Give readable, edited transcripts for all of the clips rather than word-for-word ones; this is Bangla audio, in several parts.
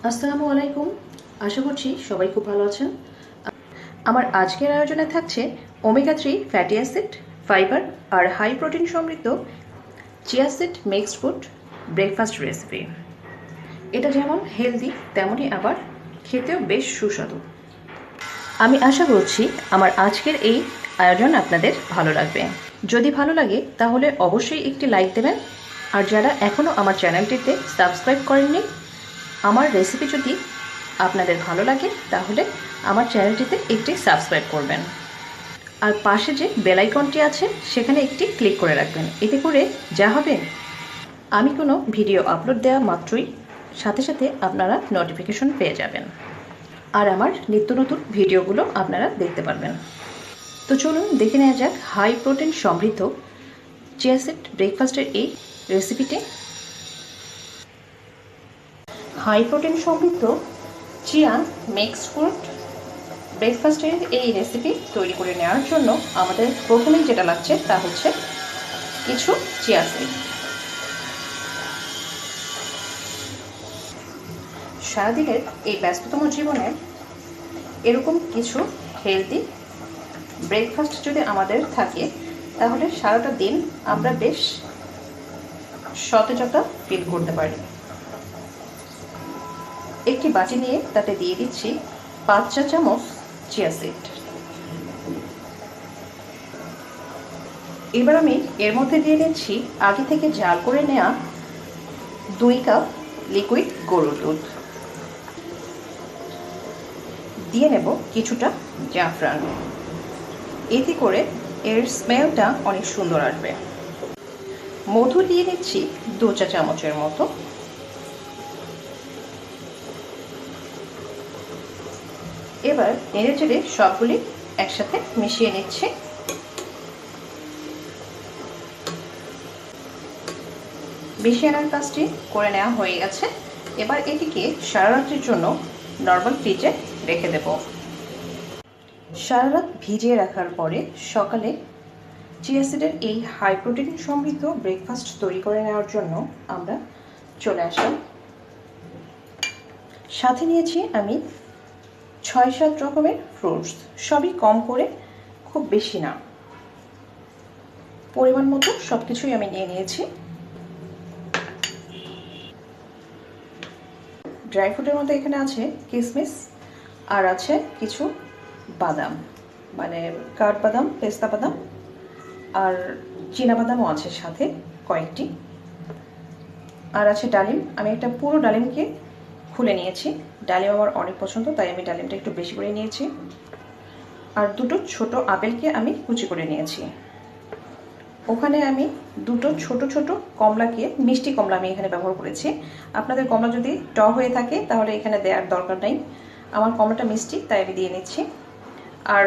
আসসালামু আলাইকুম। আশা করছি সবাই খুব ভালো আছেন। আমার আজকের আয়োজনে থাকছে ওমেগা 3 ফ্যাটি অ্যাসিড, ফাইবার আর হাই প্রোটিন সমৃদ্ধ chia seed mixed food breakfast recipe. এটা যেমন হেলদি তেমনই আবার খেতেও বেশ সুস্বাদু। আমি আশা করছি আমার আজকের এই আয়োজন আপনাদের ভালো লাগবে। যদি ভালো লাগে তাহলে অবশ্যই একটি লাইক দেবেন, আর যারা এখনও আমার চ্যানেলটিতে সাবস্ক্রাইব করেননি, আমার রেসিপি যদি আপনাদের ভালো লাগে তাহলে আমার চ্যানেলটিতে একটি সাবস্ক্রাইব করবেন, আর পাশে যে বেল আইকনটি আছে সেখানে একটি ক্লিক করে রাখবেন। এতে করে যা হবে, আমি কোনো ভিডিও আপলোড দেওয়া মাত্রই সাথে সাথে আপনারা নোটিফিকেশন পেয়ে যাবেন, আর আমার নিত্য নতুন ভিডিওগুলো আপনারা দেখতে পারবেন। তো চলুন দেখে নেওয়া যাক হাই প্রোটিন সমৃদ্ধ চিয়া সিড ব্রেকফাস্টের এই রেসিপিটি। হাই প্রোটিন সমৃদ্ধ চিয়া মিক্সড ফ্রুট ব্রেকফাস্টের এই রেসিপি তৈরি করে নেওয়ার জন্য আমাদের প্রথমেই যেটা লাগছে তা হচ্ছে কিছু চিয়া সিড। সারাদিনের এই ব্যস্ততম জীবনে এরকম কিছু হেলদি ব্রেকফাস্ট যদি আমাদের থাকে তাহলে সারাটা দিন আমরা বেশ সতেজতা ফিল করতে পারি। একটি বাটি নিয়ে তাতে দিয়ে দিচ্ছি 5 চা চামচ চিয়া সিড। এবার আমি এর মধ্যে দিয়ে দিচ্ছি আগে থেকে জাল করে নেওয়া 2 কাপ লিকুইড গরুর দুধ। দিয়ে নেব কিছুটা জাফরান, এতে করে এর স্মেলটা অনেক সুন্দর আসবে। মধু দিয়ে দিচ্ছি 2 চা চামচের মতো। এবার নেড়ে চেড়ে সবগুলি একসাথে মিশিয়ে নিচ্ছি। মিশিয়ে আনার কাজটি করে নেওয়া হয়ে গেছে। এবার এটিকে সারা রাত্রির জন্য নর্মাল ফ্রিজে রেখে দেব। সারা রাত ভিজিয়ে রাখার পরে সকালে চিয়া সিডের এই হাই প্রোটিন সমৃদ্ধ ব্রেকফাস্ট তৈরি করে নেওয়ার জন্য আমরা চলে আসলাম। সাথে নিয়েছি আমি 6-7 রকমের ফ্রুটস, সবই কম করে, খুব বেশি না, পরিমাণ মতো সব কিছুই আমি নিয়ে নিয়েছি। ড্রাই ফ্রুটের মধ্যে এখানে আছে কিশমিশ, আর আছে কিছু বাদাম, মানে কাঠবাদাম, পেস্তা বাদাম, আর চীনাবাদামও আছে সাথে কয়েকটি, আর আছে ডালিম। আমি একটা পুরো ডালিমকে খুলে নিয়েছি। ডালিম আমার অনেক পছন্দ, তাই আমি ডালিমটা একটু বেশি করে নিয়েছি। আর 2টো ছোট আপেলকে আমি কুচি করে নিয়েছি। ওখানে আমি 2টো ছোট ছোট কমলাকে, মিষ্টি কমলা আমি এখানে ব্যবহার করেছি। আপনাদের কমলা যদি টক হয়ে থাকে তাহলে এখানে দেওয়ার দরকার নেই। আমার কমলাটা মিষ্টি তাই আমি দিয়ে নিচ্ছি। আর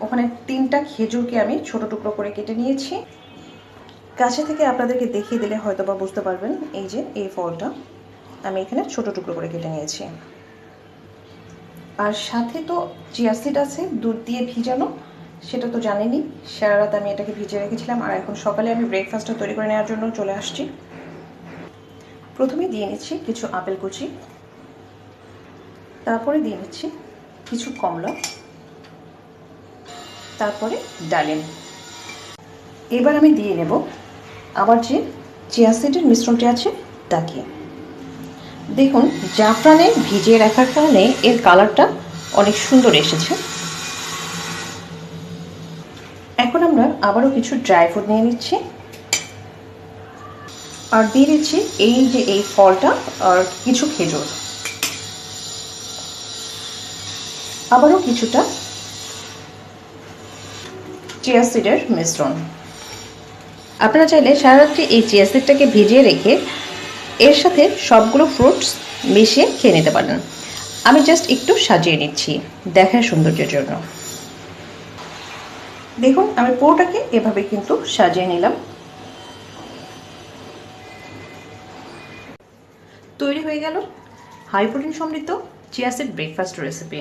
ওখানে 3টা খেজুরকে আমি ছোট টুকরো করে কেটে নিয়েছি। কাছে থেকে আপনাদেরকে দেখিয়ে দিলে হয়তো বা বুঝতে পারবেন। এই যে এই ফলটা আমি এখানে ছোট টুকরো করে কেটে নিয়েছি। আর সাথে তো চিয়া সিড আছে দুধ দিয়ে ভিজানো, সেটা তো জানেনই। সারা রাত আমি এটাকে ভিজিয়ে রেখেছিলাম, আর এখন সকালে আমি ব্রেকফাস্টটা তৈরি করে নেওয়ার জন্য চলে আসছি। প্রথমে দিয়ে নিচ্ছি কিছু আপেল কুচি, তারপরে দিয়ে নিচ্ছি কিছু কমলা, তারপরে ডালিম। এবার আমি দিয়ে নেব আমার যে চিয়া সিডের মিশ্রণটি আছে তাকে। দেখুন, জাফরানে ভিজিয়ে রাখার কারণে এর কালারটা অনেক সুন্দর এসেছে। এখন আমরা আবারও কিছু ড্রাই ফ্রুট নিয়ে নিচ্ছি, আর দিয়ে দিচ্ছি এই যে এই ফলটা আর কিছু খেজুর, আবারও কিছুটা চিয়া সিডের মিশ্রণ। আপনারা চাইলে সারা রাত্রি এই চিয়া সিডটাকে ভিজিয়ে রেখে এর সাথে সবগুলো ফ্রুটস মিশিয়ে খেয়ে নিতে পারেন। আমি জাস্ট একটু সাজিয়ে নিচ্ছি দেখার সৌন্দর্যের জন্য। দেখুন, আমি পুরোটাকে এভাবে কিন্তু সাজিয়ে নিলাম। তৈরি হয়ে গেল হাই প্রোটিন সমৃদ্ধ চিয়া সিড ব্রেকফাস্ট রেসিপি।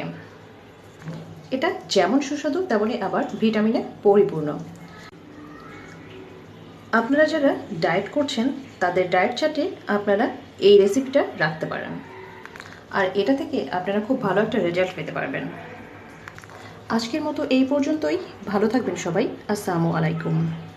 এটা যেমন সুস্বাদু তেমনই আবার ভিটামিনে পরিপূর্ণ। আপনারা যারা ডায়েট করছেন তাদের ডায়েট চার্টে আপনারা এই রেসিপিটা রাখতে পারেন। আর এটা থেকে আপনারা খুব ভালো একটা রেজাল্ট পেতে পারবেন। আজকের মতো এই পর্যন্তই। ভালো থাকবেন সবাই। আসসালামু আলাইকুম।